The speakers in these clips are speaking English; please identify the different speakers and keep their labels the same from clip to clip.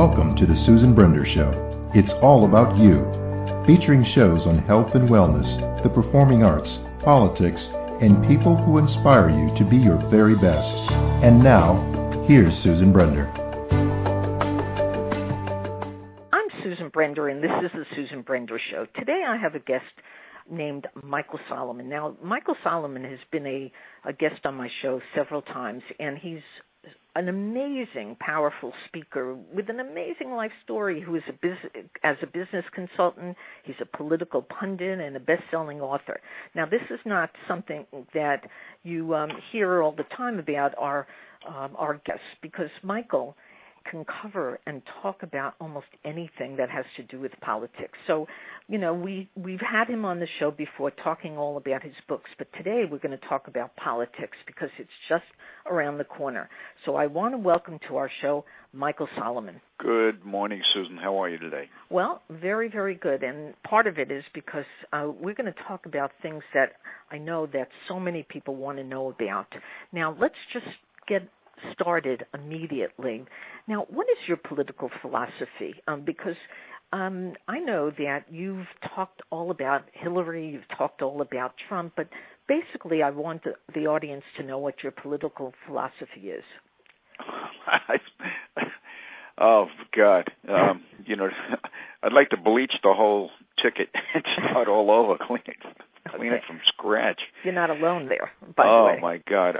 Speaker 1: Welcome to the Susan Brender Show. It's all about you. Featuring shows on health and wellness, the performing arts, politics, and people who inspire you to be your very best. And now, here's Susan Brender.
Speaker 2: I'm Susan Brender, and this is the Susan Brender Show. Today I have a guest named Michael Solomon. Now, Michael Solomon has been a guest on my show several times, and he's an amazing, powerful speaker with an amazing life story who is as a business consultant. He's a political pundit and a best-selling author. Now, this is not something that you hear all the time about our guests, because Michael can cover and talk about almost anything that has to do with politics. So, you know, we've had him on the show before talking all about his books, but today we're going to talk about politics because it's just around the corner. So I want to welcome to our show Michael Solomon.
Speaker 3: Good morning, Susan. How are you today?
Speaker 2: Well, very, very good. And part of it is because we're going to talk about things that I know that so many people want to know about. Now, let's just get started immediately. Now, what is your political philosophy? Because I know that you've talked all about Hillary, you've talked all about Trump, but basically I want the audience to know what your political philosophy is.
Speaker 3: Oh, God. I'd like to bleach the whole ticket and start all over, clean it from scratch.
Speaker 2: You're not alone there, by the way.
Speaker 3: Oh, my God.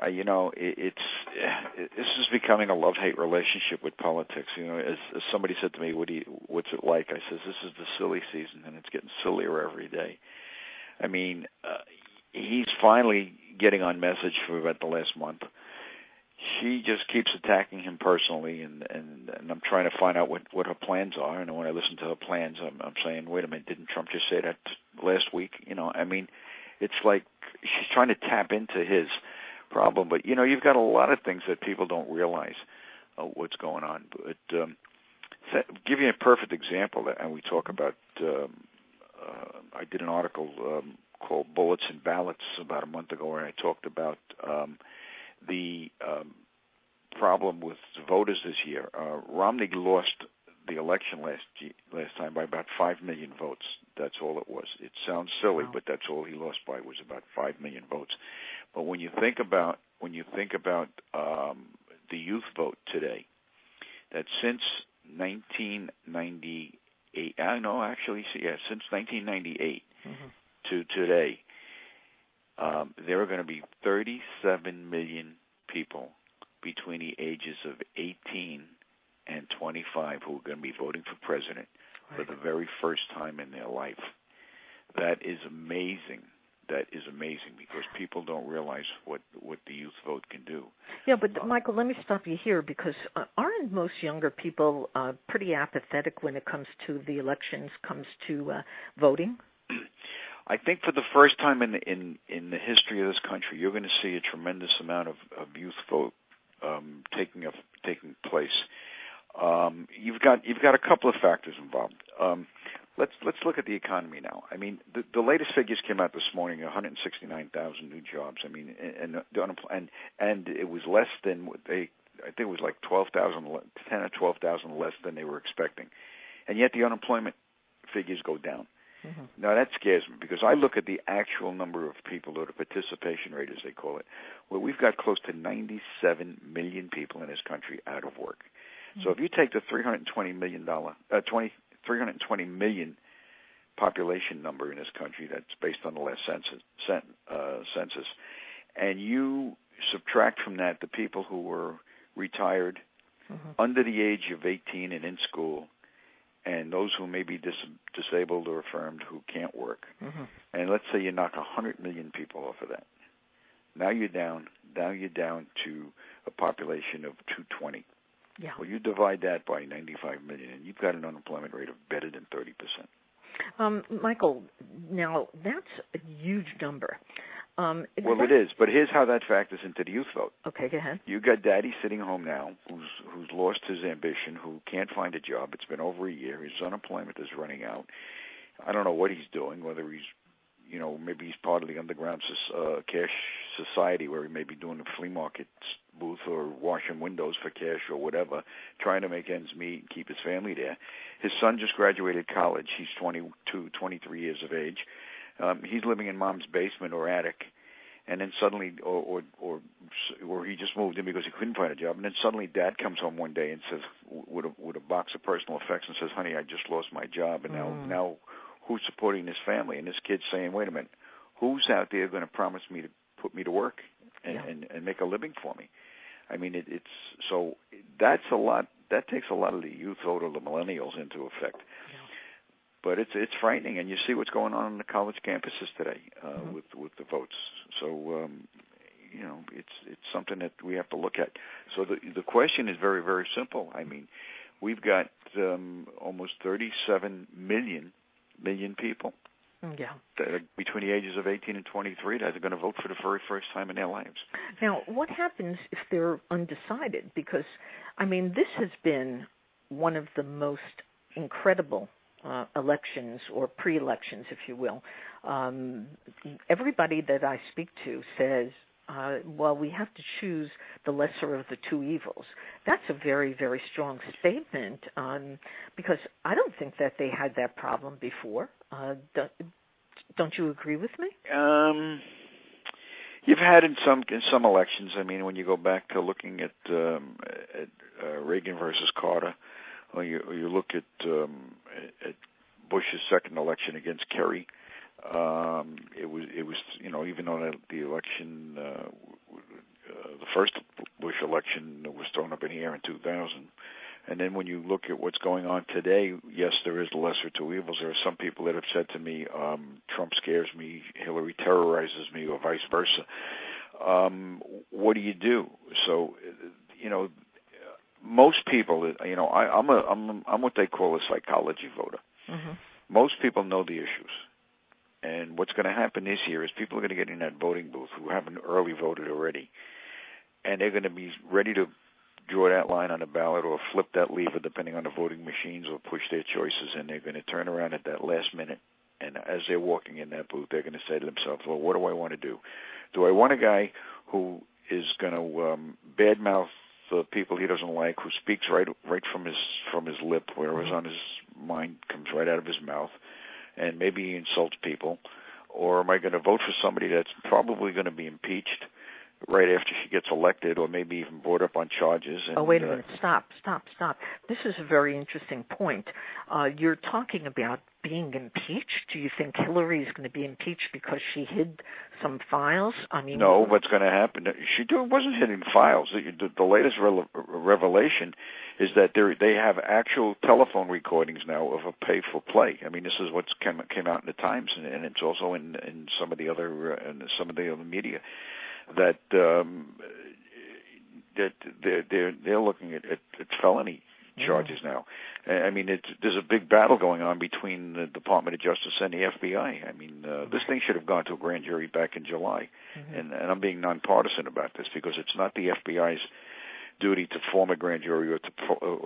Speaker 3: This is becoming a love-hate relationship with politics. You know, as somebody said to me, what's it like? I says, this is the silly season, and it's getting sillier every day. I mean, he's finally getting on message for about the last month. She just keeps attacking him personally, and I'm trying to find out what her plans are. And when I listen to her plans, I'm saying, wait a minute, didn't Trump just say that last week? You know, I mean, it's like she's trying to tap into his problem. But, you know, you've got a lot of things that people don't realize what's going on. But give you a perfect example, and we talk about, I did an article called Bullets and Ballots about a month ago where I talked about the problem with voters this year. Romney lost the election last time by about 5 million votes. That's all it was. It sounds silly, but that's all he lost by was about 5 million votes. But when you think about the youth vote today, that since 1998, since 1998 to today, there are going to be 37 million people between the ages of 18 and 25 who are going to be voting for president for the very first time in their life. That is amazing. That is amazing because people don't realize what the youth vote can do.
Speaker 2: Yeah, but Michael, let me stop you here because aren't most younger people pretty apathetic when it comes to the elections, comes to voting?
Speaker 3: I think for the first time in the history of this country, you're going to see a tremendous amount of youth vote taking place. You've got a couple of factors involved. Let's look at the economy now. I mean, the latest figures came out this morning: 169,000 new jobs. I mean, and it was less than what I think it was like 10 or 12,000 less than they were expecting, and yet the unemployment figures go down. Mm-hmm. Now, that scares me because I look at the actual number of people, or the participation rate, as they call it, where we've got close to 97 million people in this country out of work. Mm-hmm. So if you take the 320 million population number in this country that's based on the last census, and you subtract from that the people who were retired, under the age of 18 and in school, and those who may be disabled or affirmed who can't work. And let's say you knock 100 million people off of that. Now you're down to a population of 220. Yeah. Well, you divide that by 95 million, and you've got an unemployment rate of better than 30%.
Speaker 2: Michael, now that's a huge number.
Speaker 3: It is, but here's how that factors into the youth vote.
Speaker 2: Okay, go ahead.
Speaker 3: You got Daddy sitting home now, who's lost his ambition, who can't find a job. It's been over a year. His unemployment is running out. I don't know what he's doing. Whether he's, maybe he's part of the underground cash society where he may be doing the flea market booth or washing windows for cash or whatever, trying to make ends meet and keep his family there. His son just graduated college. He's 22, 23 years of age. He's living in mom's basement or attic, and then suddenly, or he just moved in because he couldn't find a job, and then suddenly dad comes home one day and says, with a box of personal effects, and says, honey, I just lost my job, and now who's supporting this family? And this kid's saying, wait a minute, who's out there going to promise me to put me to work and make a living for me? I mean, it's so that's a lot. That takes a lot of the youth vote or the millennials into effect. Yeah. But it's frightening, and you see what's going on the college campuses today with the votes. So it's something that we have to look at. So the question is very, very simple. I mean, we've got almost 37 million people. Yeah. Between the ages of 18 and 23 that are going to vote for the very first time in their lives.
Speaker 2: Now, what happens if they're undecided? Because, I mean, this has been one of the most incredible elections or pre-elections, if you will. Everybody that I speak to says, well, we have to choose the lesser of the two evils. That's a very, very strong statement because I don't think that they had that problem before. Don't you agree with me?
Speaker 3: You've had in some elections. I mean, when you go back to looking at Reagan versus Carter, or you look at Bush's second election against Kerry. It was even though the election, the first Bush election was thrown up in the air in 2000, and then when you look at what's going on today, yes, there is the lesser two evils. There are some people that have said to me, Trump scares me, Hillary terrorizes me, or vice versa. What do you do? So, most people, I'm what they call a psychology voter. Mm-hmm. Most people know the issues. And what's going to happen this year is people are going to get in that voting booth who haven't early voted already, and they're going to be ready to draw that line on the ballot or flip that lever depending on the voting machines or push their choices, and they're going to turn around at that last minute. And as they're walking in that booth, they're going to say to themselves, well, what do I want to do? Do I want a guy who is going to badmouth the people he doesn't like, who speaks right from his lip, whatever's on his mind comes right out of his mouth, and maybe he insults people? Or am I going to vote for somebody that's probably going to be impeached right after she gets elected, or maybe even brought up on charges? And,
Speaker 2: wait a minute. Stop. This is a very interesting point. You're talking about being impeached. Do you think Hillary is going to be impeached because she hid some files? I mean,
Speaker 3: no. What's going to happen? She wasn't hiding files. The latest revelation is that they have actual telephone recordings now of a pay-for-play. I mean, this is what came out in the Times, and it's also in some of the other media. That they're looking at felony charges now. I mean, there's a big battle going on between the Department of Justice and the FBI. I mean, this thing should have gone to a grand jury back in July, and I'm being nonpartisan about this because it's not the FBI's duty to form a grand jury or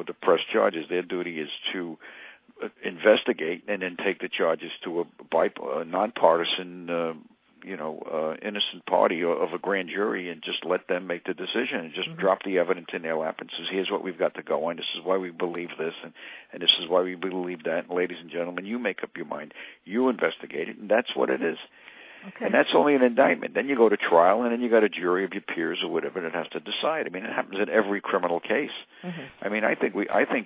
Speaker 3: to press charges. Their duty is to investigate and then take the charges to a nonpartisan innocent party of a grand jury and just let them make the decision and just drop the evidence in their lap and says, here's what we've got to go on. This is why we believe this, and this is why we believe that. And ladies and gentlemen, you make up your mind. You investigate it, and that's what it is. Okay. And that's only an indictment. Then you go to trial, and then you got a jury of your peers or whatever that has to decide. I mean, it happens in every criminal case. I mean, I think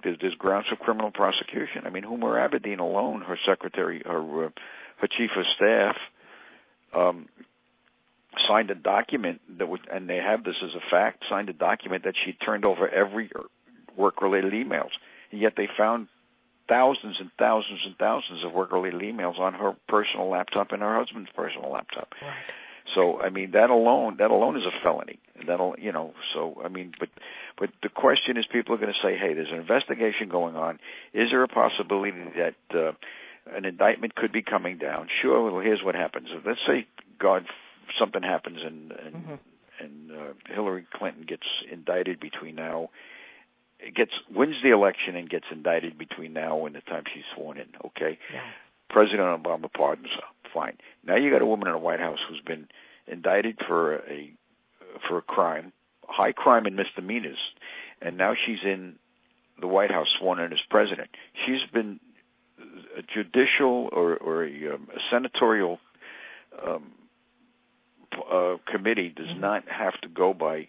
Speaker 3: there's grounds for criminal prosecution. I mean, Hoomer Abedin alone, her secretary, her chief of staff, signed a document and they have this as a fact, signed a document that she turned over every work-related emails, and yet they found thousands and thousands and thousands of work-related emails on her personal laptop and her husband's personal laptop. Right. So, I mean, that alone is a felony. So, I mean, but the question is, people are going to say, hey, there's an investigation going on. Is there a possibility that an indictment could be coming down? Sure. Well, here's what happens. Let's say, God, something happens and Hillary Clinton gets indicted between now, wins the election and gets indicted between now and the time she's sworn in. Okay. Yeah. President Obama pardons her. Fine. Now you got a woman in the White House who's been indicted for a crime, high crime and misdemeanors, and now she's in the White House sworn in as president. She's been a judicial or a senatorial committee does not have to go by.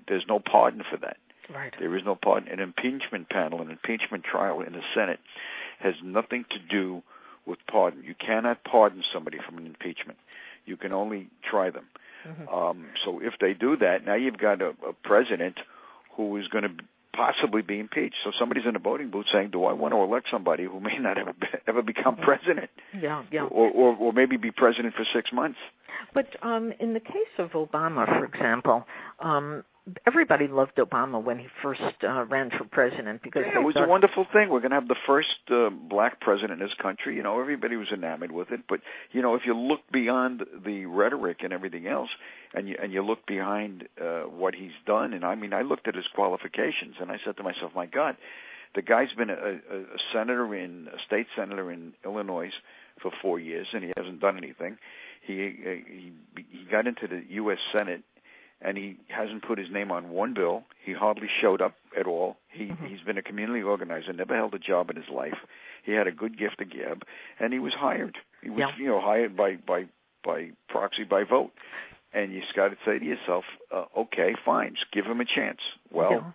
Speaker 3: There's no pardon for that.
Speaker 2: Right.
Speaker 3: There is no pardon. An impeachment panel, an impeachment trial in the Senate has nothing to do with pardon. You cannot pardon somebody from an impeachment. You can only try them. Mm-hmm. So if they do that, now you've got a president who is going to possibly be impeached. So somebody's in a voting booth saying, do I want to elect somebody who may not ever become president?
Speaker 2: Yeah.
Speaker 3: Or maybe be president for 6 months.
Speaker 2: But in the case of Obama, for example, everybody loved Obama when he first ran for president because
Speaker 3: it was a wonderful thing. We're going to have the first black president in this country. You know, everybody was enamored with it. But you know, if you look beyond the rhetoric and everything else, and you look behind what he's done, and I mean, I looked at his qualifications, and I said to myself, my God, the guy's been a state senator in Illinois for 4 years, and he hasn't done anything. He got into the U.S. Senate, and he hasn't put his name on one bill. He hardly showed up at all. He's been a community organizer, never held a job in his life. He had a good gift of gab, and he was hired. He was, hired by proxy, by vote. And you just got to say to yourself, okay, fine, just give him a chance.
Speaker 2: Well,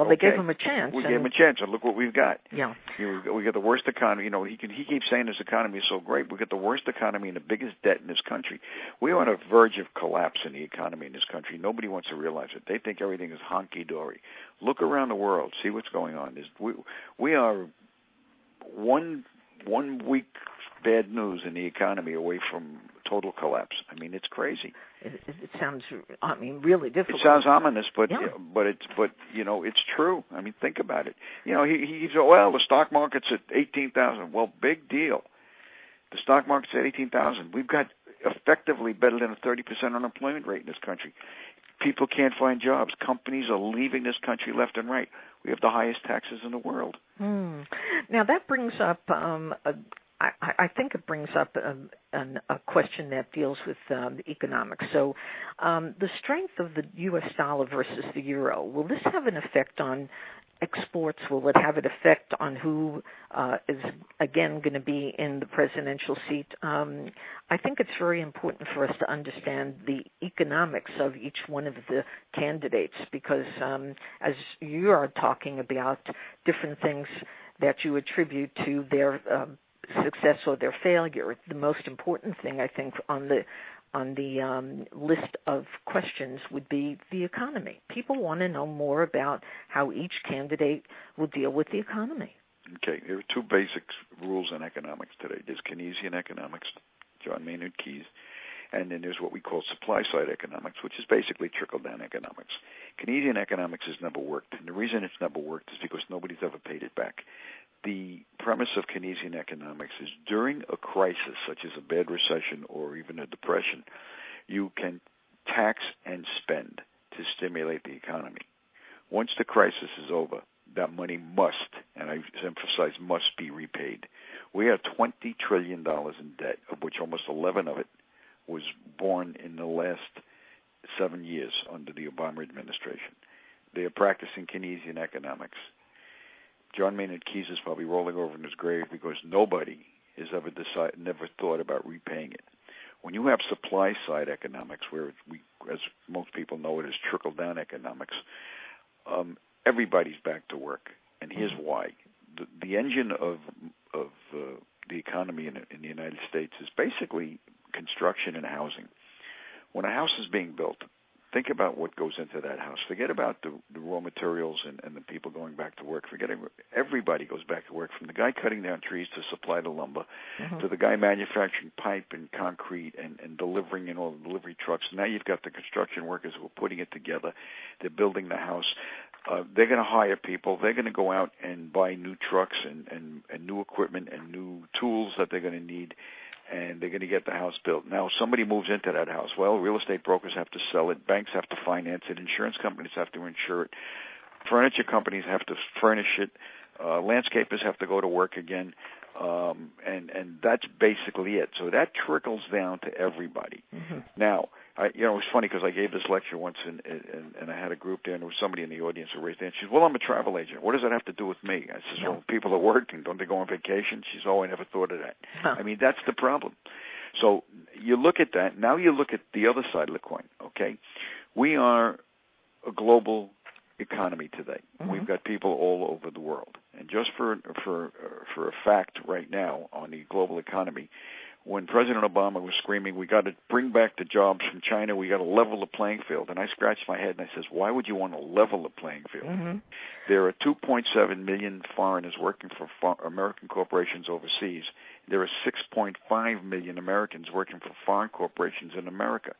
Speaker 2: they gave him a chance.
Speaker 3: We gave him a chance, and look what we've got.
Speaker 2: Yeah.
Speaker 3: We got the worst economy. You know, he keeps saying his economy is so great. We got the worst economy and the biggest debt in this country. We're on a verge of collapse in the economy in this country. Nobody wants to realize it. They think everything is honky-dory. Look around the world. See what's going on. We are one week bad news in the economy away from total collapse. I mean, it's crazy.
Speaker 2: It sounds, really difficult.
Speaker 3: It sounds ominous, but it's true. I mean, think about it. You know, he's the stock market's at 18,000. Well, big deal. The stock market's at 18,000. We've got effectively better than a 30% unemployment rate in this country. People can't find jobs. Companies are leaving this country left and right. We have the highest taxes in the world.
Speaker 2: Now that brings up I think it brings up a question that deals with economics. So the strength of the U.S. dollar versus the euro, will this have an effect on exports? Will it have an effect on who is, again, going to be in the presidential seat? I think it's very important for us to understand the economics of each one of the candidates because as you are talking about different things that you attribute to their success or their failure, the most important thing I think on the list of questions would be the economy. People want to know more about how each candidate will deal with the economy.
Speaker 3: Okay, there are two basic rules in economics today. There's Keynesian economics, John Maynard Keynes, and then there's what we call supply-side economics, which is basically trickle-down economics. Keynesian economics has never worked, and the reason it's never worked is because nobody's ever paid it back. The premise of Keynesian economics is during a crisis, such as a bad recession or even a depression, you can tax and spend to stimulate the economy. Once the crisis is over, that money must, and I emphasize must, be repaid. We have $20 trillion in debt, of which almost 11 of it was born in the last 7 years under the Obama administration. They are practicing Keynesian economics. John Maynard Keynes is probably rolling over in his grave because nobody has never thought about repaying it. When you have supply-side economics, where we, as most people know it, is trickle-down economics, everybody's back to work, and here's why: the engine of the economy in the United States is basically construction and housing. When a house is being built, think about what goes into that house. Forget about the raw materials and the people going back to work. Everybody goes back to work, from the guy cutting down trees to supply the lumber, to the guy manufacturing pipe and concrete and delivering in all the delivery trucks. Now you've got the construction workers who are putting it together. They're building the house. They're going to hire people. They're going to go out and buy new trucks and new equipment and new tools that they're going to need, and they're going to get the house built. Now, somebody moves into that house. Well, real estate brokers have to sell it. Banks have to finance it. Insurance companies have to insure it. Furniture companies have to furnish it. Landscapers have to go to work again. And that's basically it. So that trickles down to everybody. Now, It was funny because I gave this lecture once, and I had a group there, and there was somebody in the audience who raised their hand. She said, "Well, I'm a travel agent. What does that have to do with me?" I said, "Well, people are working. Don't they go on vacation?" She said, "Oh, I never thought of that."
Speaker 2: Huh.
Speaker 3: I mean, that's the problem. So you look at that. Now you look at the other side of the coin, okay? We are a global economy today.
Speaker 2: Mm-hmm.
Speaker 3: We've got people all over the world. And just for a fact right now on the global economy, when President Obama was screaming, we got to bring back the jobs from China, we got to level the playing field. And I scratched my head and I says, why would you want to level the playing field?
Speaker 2: Mm-hmm.
Speaker 3: There are 2.7 million foreigners working for American corporations overseas. There are 6.5 million Americans working for foreign corporations in America.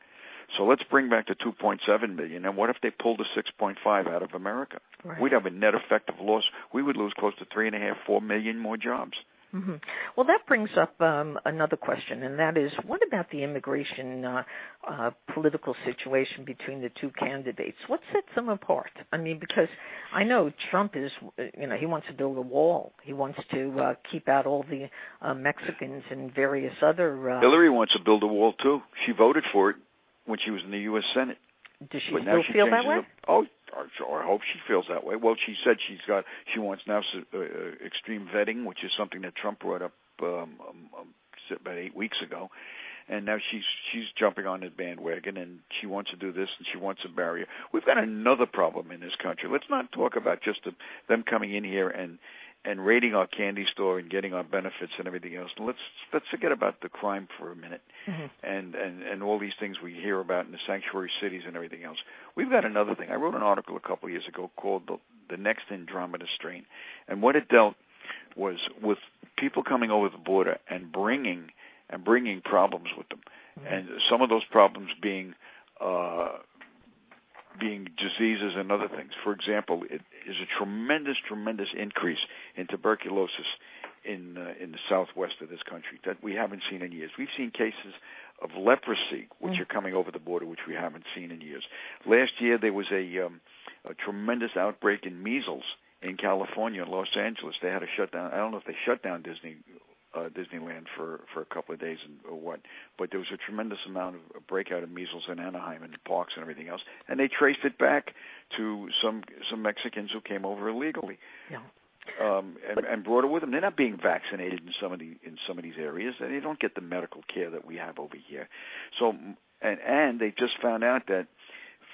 Speaker 3: So let's bring back the 2.7 million. And what if they pulled the 6.5 out of America?
Speaker 2: Right.
Speaker 3: We'd have a net effective loss. We would lose close to 3.5, 4 million more jobs.
Speaker 2: Mm-hmm. Well, that brings up another question, and that is, what about the immigration political situation between the two candidates? What sets them apart? I mean, because I know Trump is, he wants to build a wall. He wants to keep out all the Mexicans and various other...
Speaker 3: Hillary wants to build a wall, too. She voted for it when she was in the U.S. Senate.
Speaker 2: Does she still feel that way?
Speaker 3: I hope she feels that way. Well, she said she wants now extreme vetting, which is something that Trump brought up about 8 weeks ago, and now she's jumping on the bandwagon, and she wants to do this, and she wants a barrier. We've got another problem in this country. Let's not talk about just them coming in here and raiding our candy store and getting our benefits and everything else. Let's forget about the crime for a minute, and all these things we hear about in the sanctuary cities and everything else. We've got another thing. I wrote an article a couple of years ago called the Next Andromeda Strain, and what it dealt was with people coming over the border and bringing problems with them, and some of those problems being diseases and other things. For example, it is a tremendous increase in tuberculosis in the southwest of this country that we haven't seen in years. We've seen cases of leprosy, which are coming over the border, which we haven't seen in years. Last year, there was a tremendous outbreak in measles in California and Los Angeles. They had to shut down. I don't know if they shut down Disneyland for a couple of days or what, but there was a tremendous amount of breakout of measles in Anaheim and the parks and everything else, and they traced it back to some Mexicans who came over illegally. Yeah. And brought it with them. They're not being vaccinated in some of these areas, and they don't get the medical care that we have over here. So, and they just found out that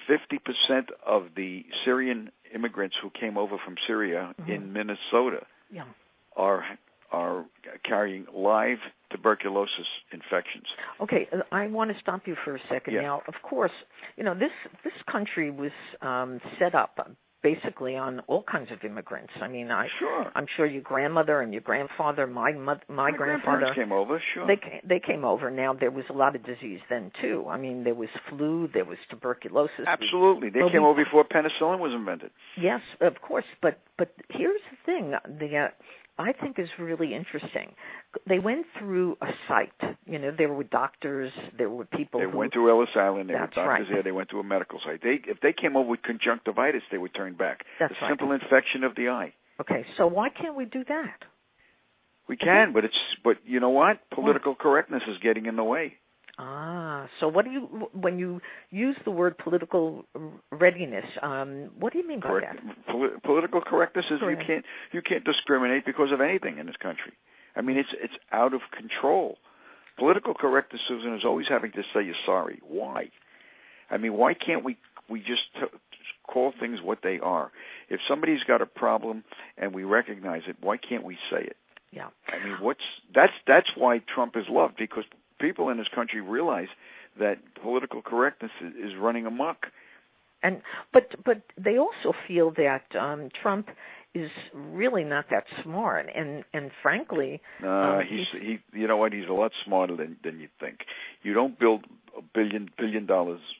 Speaker 3: 50% of the Syrian immigrants who came over from Syria in Minnesota are carrying live tuberculosis infections.
Speaker 2: Okay, I want to stop you for a second. Now, of course, this country was set up basically on all kinds of immigrants. I mean, I'm sure your grandmother and your grandfather, my grandfather
Speaker 3: came over. Sure,
Speaker 2: they came over. Now, there was a lot of disease then too. I mean, there was flu, there was tuberculosis.
Speaker 3: Absolutely, they came over before penicillin was invented.
Speaker 2: Yes, of course. But here's the thing: I think is really interesting. They went through a site. There were doctors, there were people
Speaker 3: They went to Ellis Island, there were doctors there, they went to a medical site. If they came over with conjunctivitis, they would turn back.
Speaker 2: That's
Speaker 3: a simple infection of the eye.
Speaker 2: Okay, so why can't we do that?
Speaker 3: We can, but you know what? Political correctness is getting in the way.
Speaker 2: So what do you, when you use the word political readiness, what do you mean by that?
Speaker 3: Political correctness is you can't discriminate because of anything in this country. I mean, it's out of control. Political correctness, Susan, is always having to say you're sorry. Why? I mean, why can't we just call things what they are? If somebody's got a problem and we recognize it, why can't we say it?
Speaker 2: Yeah.
Speaker 3: I mean, that's why Trump is loved, because people in this country realize that political correctness is running amok.
Speaker 2: But they also feel that Trump is really not that smart, and frankly,
Speaker 3: he you know what, he's a lot smarter than you think. You don't build $1 billion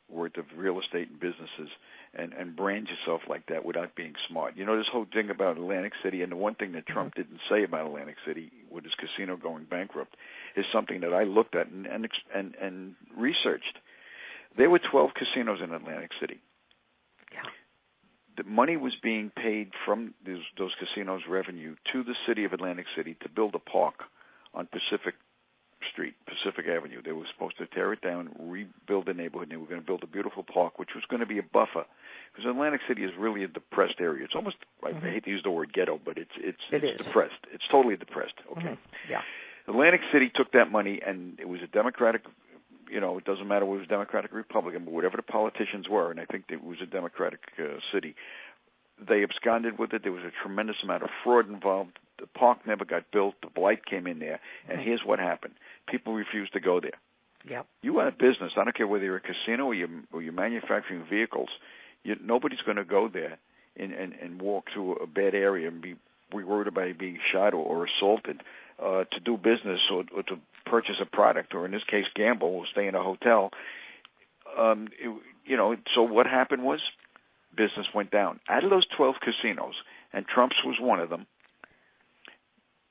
Speaker 3: worth of real estate and businesses and brand yourself like that without being smart. This whole thing about Atlantic City, and the one thing that Trump didn't say about Atlantic City with his casino going bankrupt is something that I looked at and researched. There were 12 casinos in Atlantic City.
Speaker 2: Yeah.
Speaker 3: The money was being paid from those casinos' revenue to the city of Atlantic City to build a park on Pacific street, Pacific Avenue. They were supposed to tear it down, rebuild the neighborhood, and they were going to build a beautiful park, which was going to be a buffer. Because Atlantic City is really a depressed area. It's almost, I hate to use the word ghetto, but it's depressed. It's totally depressed. Okay.
Speaker 2: Yeah.
Speaker 3: Atlantic City took that money, and it was a Democratic, it doesn't matter whether it was Democratic or Republican, but whatever the politicians were, and I think it was a Democratic city, they absconded with it. There was a tremendous amount of fraud involved. The park never got built. The blight came in there, and here's what happened. People refused to go there.
Speaker 2: Yep.
Speaker 3: You are a business. I don't care whether you're a casino or you're manufacturing vehicles. Nobody's going to go there and walk through a bad area and be worried about being shot or assaulted to do business or to purchase a product, or in this case, gamble or stay in a hotel. So what happened was business went down. Out of those 12 casinos, and Trump's was one of them,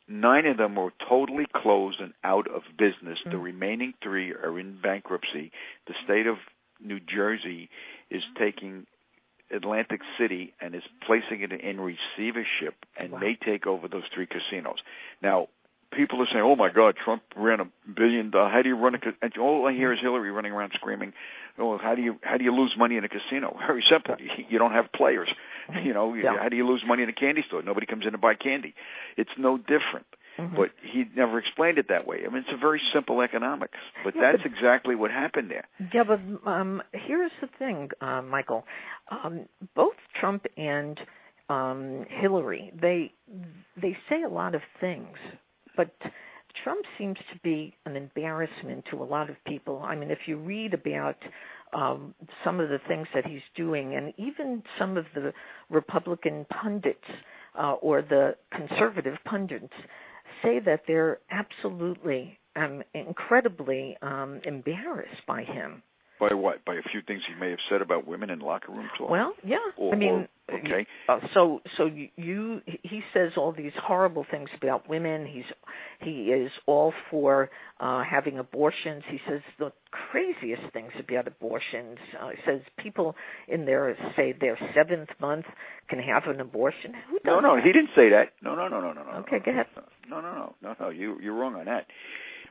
Speaker 3: 9 of them were totally closed and out of business. The remaining 3 are in bankruptcy. The state of New Jersey is taking Atlantic City and is placing it in receivership and may take over those 3 casinos. Now, people are saying, "Oh my God, Trump ran $1 billion. How do you run a?" And all I hear is Hillary running around screaming, "Oh, how do you lose money in a casino?" Very simple. You don't have players. How do you lose money in a candy store? Nobody comes in to buy candy. It's no different. But he never explained it that way. I mean, it's a very simple economics. But that's exactly what happened there.
Speaker 2: Yeah, but here's the thing, Michael. Both Trump and Hillary, they say a lot of things, but Trump seems to be an embarrassment to a lot of people. I mean, if you read about some of the things that he's doing, and even some of the Republican pundits or the conservative pundits say that they're absolutely incredibly embarrassed by him.
Speaker 3: By what? By a few things he may have said about women in locker room talk?
Speaker 2: Well, yeah.
Speaker 3: Okay.
Speaker 2: He says all these horrible things about women. He is all for having abortions. He says the craziest things about abortions. He says people in their 7th month can have an abortion. Who does
Speaker 3: No,
Speaker 2: that?
Speaker 3: he didn't say that. No.
Speaker 2: Okay, go ahead.
Speaker 3: No. You're wrong on that.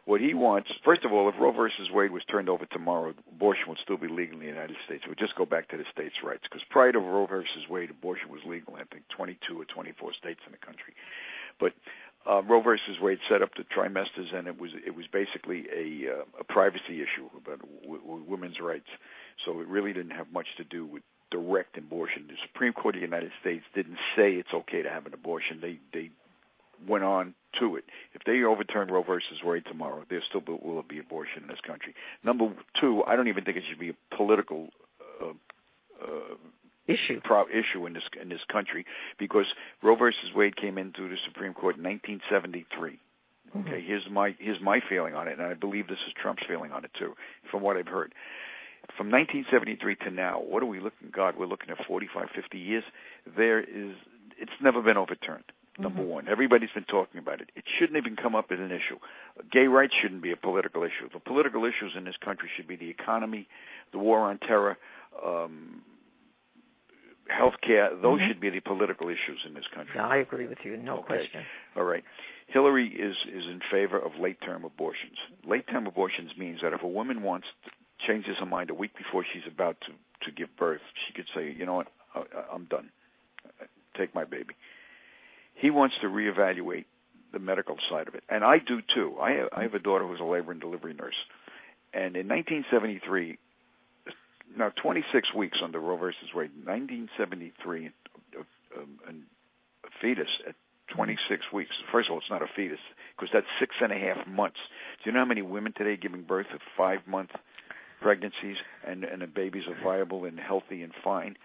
Speaker 3: What he wants, first of all, if Roe versus Wade was turned over tomorrow, abortion would still be legal in the United States. It would just go back to the states' rights. Because prior to Roe versus Wade, abortion was legal in, I think, 22 or 24 states in the country. But Roe versus Wade set up the trimesters, and it was basically a privacy issue about women's rights. So it really didn't have much to do with direct abortion. The Supreme Court of the United States didn't say it's okay to have an abortion. They went on to it. If they overturn Roe versus Wade tomorrow, there still will be abortion in this country. Number 2, I don't even think it should be a political issue in this country, because Roe versus Wade came in through the Supreme Court in 1973. Okay, here's my feeling on it, and I believe this is Trump's feeling on it too, from what I've heard. From 1973 to now, what are we looking? God, we're looking at 45, 50 years. It's never been overturned. Number 1, everybody's been talking about it. It shouldn't even come up as an issue. Gay rights shouldn't be a political issue. The political issues in this country should be the economy, the war on terror, health care. Those should be the political issues in this country.
Speaker 2: Yeah, I agree with you, no question.
Speaker 3: All right. Hillary is in favor of late-term abortions. Late-term abortions means that if a woman changes her mind a week before she's about to give birth, she could say, you know what, I'm done. Take my baby. He wants to reevaluate the medical side of it, and I do too. I have a daughter who's a labor and delivery nurse, and in 1973, now 26 weeks under Roe versus Wade, 1973, a fetus at 26 weeks. First of all, it's not a fetus because that's 6.5 months. Do you know how many women today giving birth at 5-month pregnancies and the babies are viable and healthy and fine?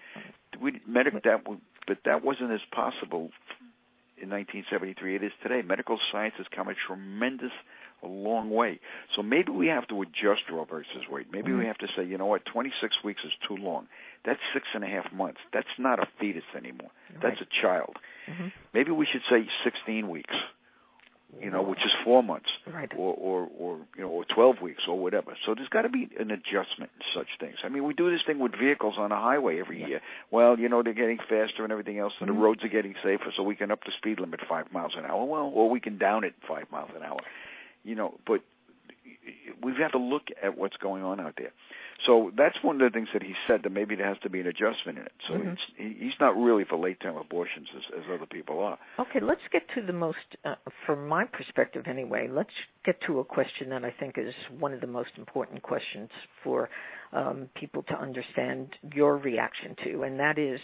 Speaker 3: But that wasn't as possible in 1973 it is today. Medical science has come a long way. So maybe we have to adjust Roe versus Wade. Maybe we have to say, you know what, 26 weeks is too long. That's 6.5 months. That's not a fetus anymore. That's a child. Maybe we should say 16 weeks, which is 4 months, or 12 weeks or whatever. So there's got to be an adjustment in such things. I mean, we do this thing with vehicles on a highway every year. Well, they're getting faster and everything else, and the roads are getting safer, so we can up the speed limit 5 miles an hour. Well, or we can down it 5 miles an hour. But we have to look at what's going on out there. So that's one of the things that he said, that maybe there has to be an adjustment in it. So he's not really for late-term abortions as other people are.
Speaker 2: Okay, let's get to the most, from my perspective anyway, let's get to a question that I think is one of the most important questions for people to understand your reaction to, and that is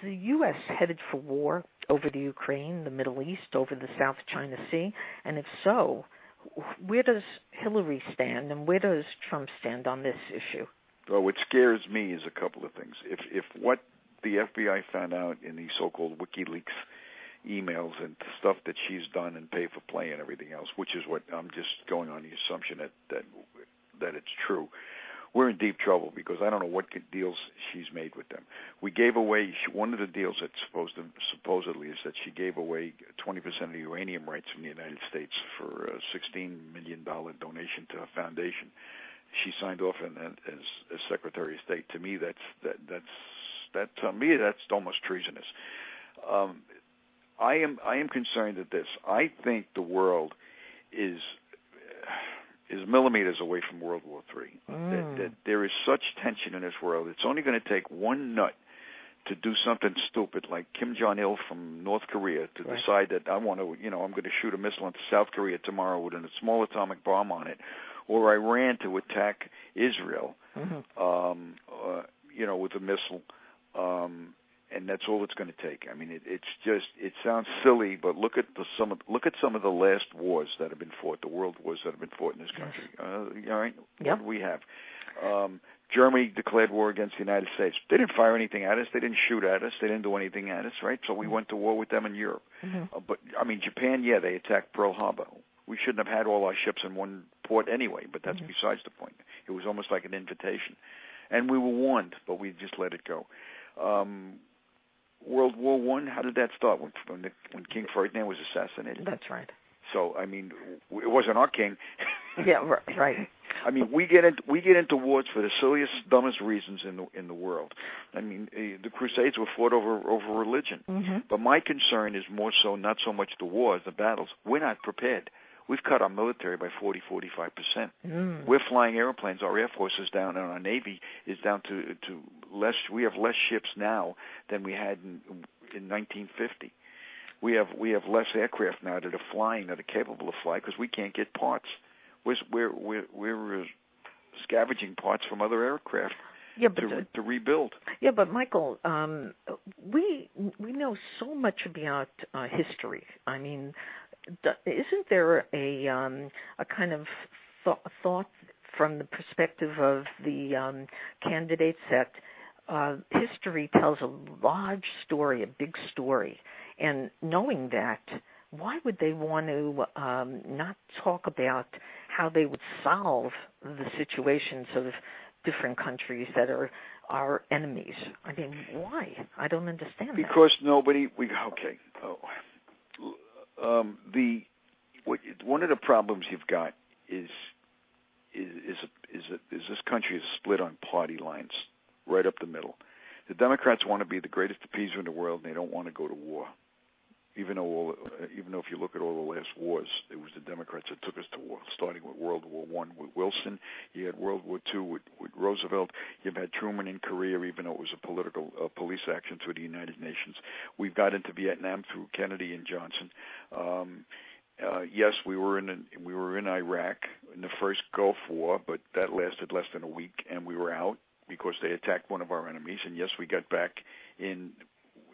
Speaker 2: the U.S. headed for war over the Ukraine, the Middle East, over the South China Sea? And if so, where does Hillary stand and where does Trump stand on this issue?
Speaker 3: Well, what scares me is a couple of things. If what the FBI found out in these so-called WikiLeaks emails and stuff that she's done and pay for play and everything else, which is what I'm just going on the assumption that it's true, we're in deep trouble, because I don't know what deals she's made with them. We gave away, one of the deals that supposedly is that she gave away 20% of the uranium rights from the United States for a $16 million donation to a foundation. She signed off on that as Secretary of State. To me, that's almost treasonous. I am concerned at this. I think the world is millimeters away from World War III. That there is such tension in this world. It's only going to take one nut to do something stupid, like Kim Jong-il from North Korea, to decide that I'm going to shoot a missile into South Korea tomorrow with a small atomic bomb on it, or Iran to attack Israel, with a missile. And that's all it's going to take. I mean, it sounds silly, but look at some of the last wars that have been fought, the world wars that have been fought in this country. All right,
Speaker 2: yep.
Speaker 3: What do we have? Germany declared war against the United States. They didn't fire anything at us. They didn't shoot at us. They didn't do anything at us, right? So we went to war with them in Europe. But I mean, Japan, they attacked Pearl Harbor. We shouldn't have had all our ships in one port anyway, but that's besides the point. It was almost like an invitation, and we were warned, but we just let it go. World War I, how did that start? When King Ferdinand was assassinated?
Speaker 2: That's right.
Speaker 3: So, I mean, it wasn't our king.
Speaker 2: Yeah, right.
Speaker 3: I mean, we get into wars for the silliest, dumbest reasons in the world. I mean, the Crusades were fought over religion. But my concern is more so not so much the wars, the battles. We're not prepared. We've cut our military by 40-45%. We're flying airplanes. Our Air Force is down, and our Navy is down to less. We have less ships now than we had in 1950. We have less aircraft now that are flying, that are capable of flying, because we can't get parts. We're scavenging parts from other aircraft to rebuild.
Speaker 2: Yeah, but Michael, we know so much about history. I mean, isn't there a kind of thought from the perspective of the candidates that history tells a large story, a big story, and knowing that, why would they want to not talk about how they would solve the situations of different countries that are our enemies? I mean, why? I don't understand
Speaker 3: because nobody. One of the problems you've got is this country is split on party lines, right up the middle. The Democrats want to be the greatest appeaser in the world, and they don't want to go to war. Even though if you look at all the last wars, it was the Democrats that took us to war, starting with World War I with Wilson. You had World War II with Roosevelt. You've had Truman in Korea, even though it was a political police action through the United Nations. We've got into Vietnam through Kennedy and Johnson. Yes, we were in Iraq in the first Gulf War, but that lasted less than a week, and we were out because they attacked one of our enemies. And yes, we got back in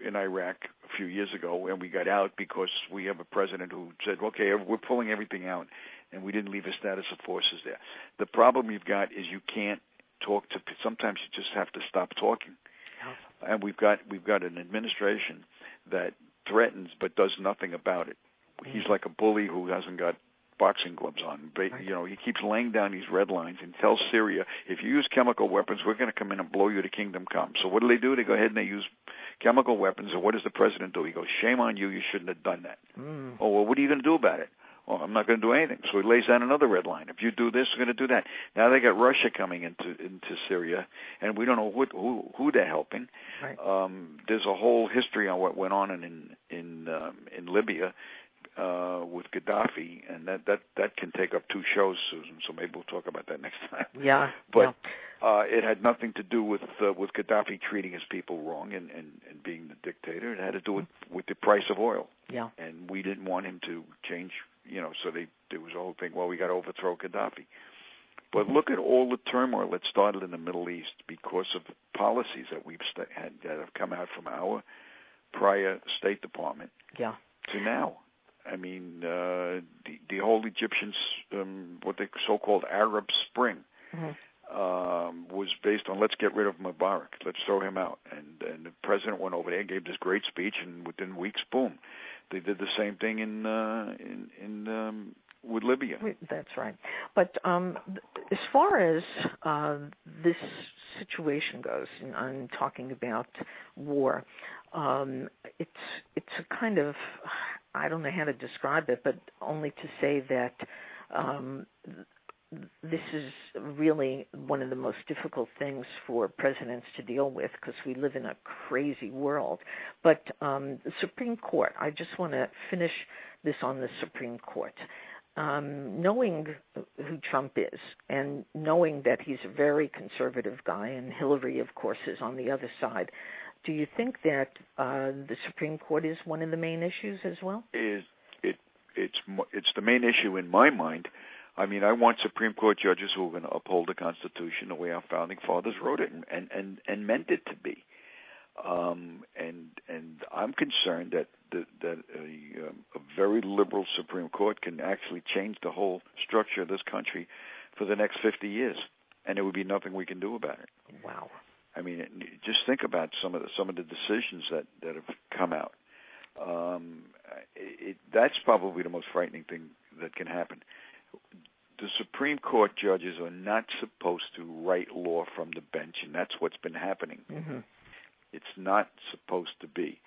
Speaker 3: Iraq a few years ago, and we got out because we have a president who said, okay, we're pulling everything out, and we didn't leave a status of forces there. The problem you've got is you can't talk to. Sometimes you just have to stop talking. And we've got an administration that threatens but does nothing about it. He's like a bully who hasn't got boxing gloves on. But, he keeps laying down these red lines and tells Syria, if you use chemical weapons, we're going to come in and blow you to kingdom come. So what do? They go ahead and they use chemical weapons. And what does the president do? He goes, shame on you. You shouldn't have done that. Oh, well, what are you going to do about it? Well, I'm not going to do anything. So he lays down another red line. If you do this, we're going to do that. Now they got Russia coming into Syria, and we don't know who they're helping. Right. There's a whole history on what went on in Libya. with Gaddafi, and that can take up 2 shows, Susan. So maybe we'll talk about that next time.
Speaker 2: Yeah.
Speaker 3: But it had nothing to do with Gaddafi treating his people wrong and being the dictator. It had to do with the price of oil.
Speaker 2: Yeah.
Speaker 3: And we didn't want him to change. So there was a whole thing. Well, we got to overthrow Gaddafi. But look at all the turmoil that started in the Middle East because of policies that we've had that have come out from our prior State Department to now. I mean, the whole Egyptian, what they so-called Arab Spring, was based on let's get rid of Mubarak, let's throw him out. And the president went over there, gave this great speech, and within weeks, boom, they did the same thing in with Libya.
Speaker 2: That's right. But as far as this situation goes, and I'm talking about war, it's a kind of, I don't know how to describe it, but only to say that this is really one of the most difficult things for presidents to deal with because we live in a crazy world. But the Supreme Court, I just want to finish this on the Supreme Court. Knowing who Trump is and knowing that he's a very conservative guy and Hillary, of course, is on the other side, do you think that the Supreme Court is one of the main issues as well?
Speaker 3: It's the main issue in my mind. I mean, I want Supreme Court judges who are going to uphold the Constitution the way our founding fathers wrote it and meant it to be. And I'm concerned that a very liberal Supreme Court can actually change the whole structure of this country for the next 50 years, and there would be nothing we can do about it.
Speaker 2: Wow.
Speaker 3: I mean, just think about some of the decisions that have come out. That's probably the most frightening thing that can happen. The Supreme Court judges are not supposed to write law from the bench, and that's what's been happening. Mm-hmm. It's not supposed to be.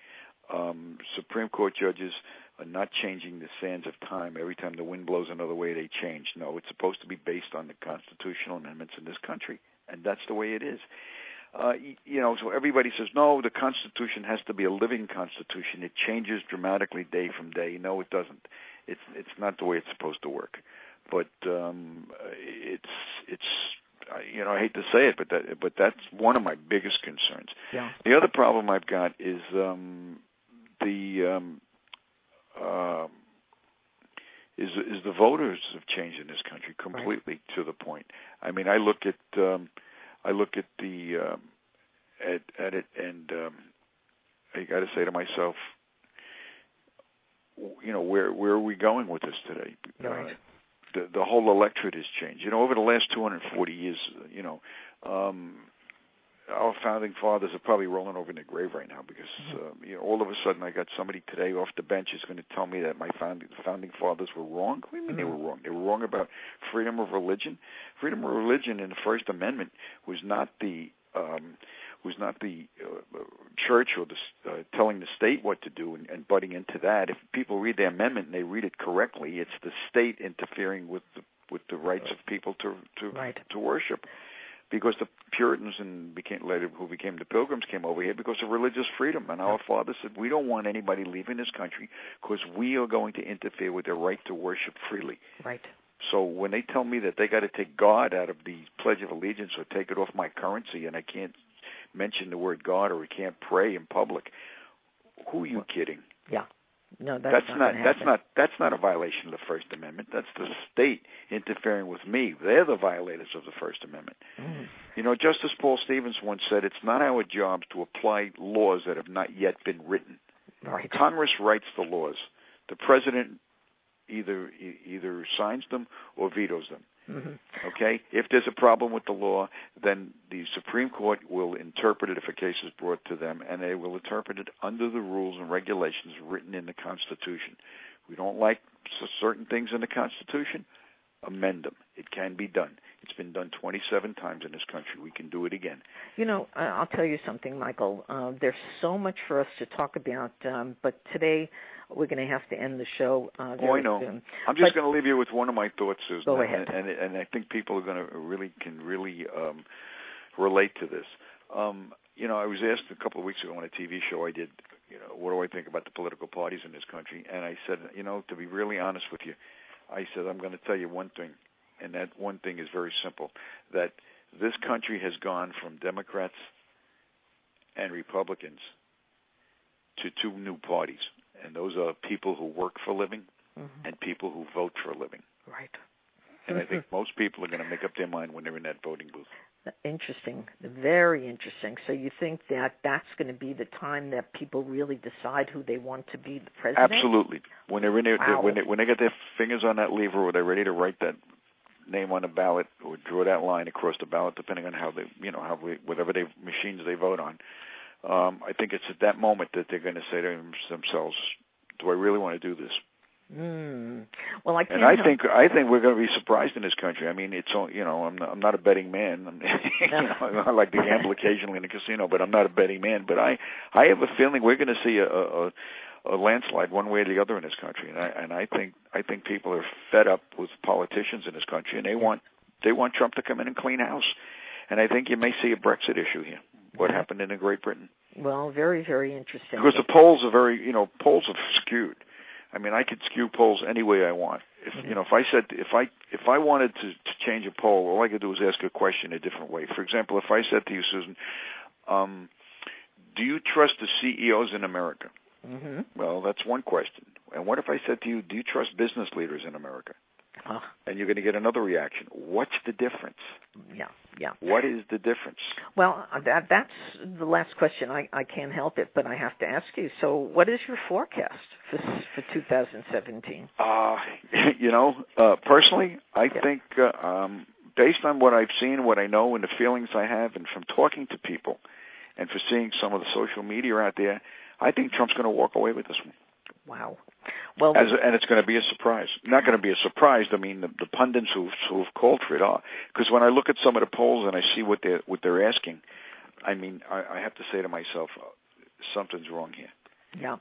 Speaker 3: Supreme Court judges are not changing the sands of time. Every time the wind blows another way, they change. No, it's supposed to be based on the constitutional amendments in this country, and that's the way it is. So everybody says, no, the Constitution has to be a living Constitution. It changes dramatically day from day. No, it doesn't. It's not the way it's supposed to work. But it's I hate to say it, but that's one of my biggest concerns.
Speaker 2: Yeah.
Speaker 3: The other problem I've got is the voters have changed in this country completely to the point. I mean, I look at it, and I got to say to myself, where are we going with this today?
Speaker 2: Right.
Speaker 3: The whole electorate has changed. Over the last 240 years, our founding fathers are probably rolling over in their grave right now because, all of a sudden I got somebody today off the bench who's going to tell me that my founding fathers were wrong. What do you mean they were wrong? They were wrong about freedom of religion. Freedom of religion in the First Amendment was not the church or telling the state what to do and butting into that. If people read the amendment and they read it correctly, it's the state interfering with the rights of people to worship. Because the Puritans who became the Pilgrims came over here because of religious freedom, and our fathers said we don't want anybody leaving this country because we are going to interfere with their right to worship freely.
Speaker 2: Right.
Speaker 3: So when they tell me that they got to take God out of the Pledge of Allegiance or take it off my currency, and I can't mention the word God or I can't pray in public, who are you kidding?
Speaker 2: Yeah. No, that's
Speaker 3: not a violation of the First Amendment. That's the state interfering with me. They're the violators of the First Amendment. Mm. Justice Paul Stevens once said, it's not our job to apply laws that have not yet been written.
Speaker 2: Right.
Speaker 3: Congress writes the laws. The president either signs them or vetoes them. Mm-hmm. Okay? If there's a problem with the law, then the Supreme Court will interpret it if a case is brought to them, and they will interpret it under the rules and regulations written in the Constitution. We don't like certain things in the Constitution, amend them. It can be done. It's been done 27 times in this country. We can do it again.
Speaker 2: I'll tell you something, Michael. There's so much for us to talk about, but today we're going to have to end the show very soon.
Speaker 3: I'm just going to leave you with one of my thoughts, Susan.
Speaker 2: Go ahead.
Speaker 3: And I think people are going to really relate to this. I was asked a couple of weeks ago on a TV show I did, what do I think about the political parties in this country? And I said, to be really honest with you, I said, I'm going to tell you one thing, and that one thing is very simple, that this country has gone from Democrats and Republicans to two new parties, and those are people who work for a living and people who vote for a living.
Speaker 2: Right.
Speaker 3: And I think most people are going to make up their mind when they're in that voting booth.
Speaker 2: Interesting. Very interesting. So you think that that's going to be the time that people really decide who they want to be the president?
Speaker 3: Absolutely. When they're in there,
Speaker 2: wow.
Speaker 3: when they get their fingers on that lever, or they're ready to write that name on the ballot or draw that line across the ballot, depending on how they, whatever machines they vote on. I think it's at that moment that they're going to say to themselves, "Do I really want to do this?"
Speaker 2: Well, I can't.
Speaker 3: And I think we're going to be surprised in this country. I mean, it's I'm not a betting man. I like to gamble occasionally in a casino, but I'm not a betting man. But I have a feeling we're going to see a landslide one way or the other in this country. And I think people are fed up with politicians in this country, and they want Trump to come in and clean house. And I think you may see a Brexit issue here. What happened in Great Britain?
Speaker 2: Well, very, very interesting.
Speaker 3: Because the polls are polls are skewed. I mean, I could skew polls any way I want. If if I wanted to change a poll, all I could do is ask a question a different way. For example, if I said to you, Susan, do you trust the CEOs in America? Well, that's one question. And what if I said to you, do you trust business leaders in America? And you're going to get another reaction. What's the difference? Yeah. What is the difference?
Speaker 2: Well, that's the last question. I can't help it, but I have to ask you. So what is your forecast for 2017?
Speaker 3: Personally, I think based on what I've seen, what I know, and the feelings I have, and from talking to people, and for seeing some of the social media out there, I think Trump's going to walk away with this one.
Speaker 2: Wow. Well,
Speaker 3: and it's going to be a surprise. Not going to be a surprise. I mean, the pundits who've called for it are. Because when I look at some of the polls and I see what they're asking, I mean, I have to say to myself, something's wrong here.
Speaker 2: Yeah.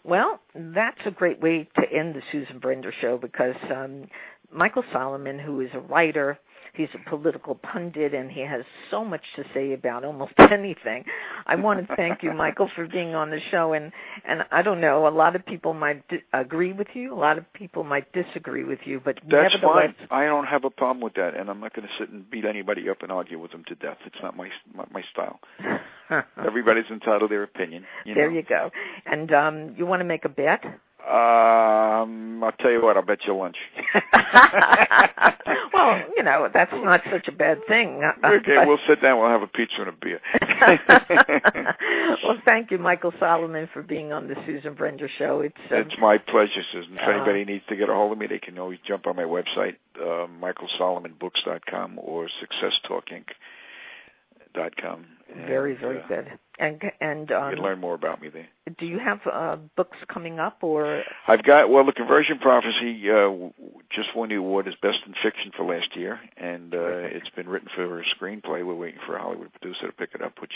Speaker 2: Well, that's a great way to end the Susan Brender Show, because Michael Solomon, who is a writer, he's a political pundit, and he has so much to say about almost anything. I want to thank you, Michael, for being on the show. And I don't know, a lot of people might agree with you. A lot of people might disagree with you. But
Speaker 3: that's
Speaker 2: nevertheless,
Speaker 3: fine. I don't have a problem with that, and I'm not going to sit and beat anybody up and argue with them to death. It's not my style. Everybody's entitled to their opinion.
Speaker 2: There you go. And you want to make a bet?
Speaker 3: I'll tell you what, I'll bet you lunch.
Speaker 2: Well, that's not such a bad thing.
Speaker 3: Okay, we'll sit down, we'll have a pizza and a beer.
Speaker 2: Well, thank you, Michael Solomon, for being on the Susan Brender Show. It's my pleasure, Susan. If anybody needs to get a hold of me, they can always jump on my website, michaelsolomonbooks.com or succestalking.com. Very, very good. And
Speaker 3: you can learn more about me there.
Speaker 2: Do you have books coming up, or?
Speaker 3: I've got, The Conversion Prophecy just won the award as Best in Fiction for last year, and it's been written for a screenplay. We're waiting for a Hollywood producer to pick it up, which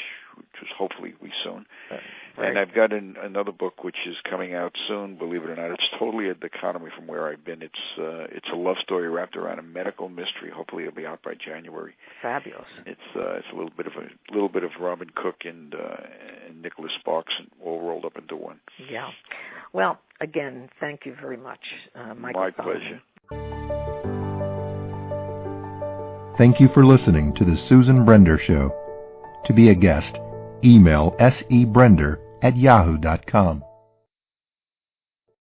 Speaker 3: is hopefully soon. Right. And I've got another book which is coming out soon, believe it or not. It's totally a dichotomy from where I've been. It's a love story wrapped around a medical mystery. Hopefully it'll be out by January. Fabulous. It's a little bit of Robin Cook and Nicholas Sparks, all rolled up into one. Yeah. Well, again, thank you very much, Michael. My pleasure.
Speaker 1: Thank you for listening to the Susan Brender Show. To be a guest, email sebrender@yahoo.com.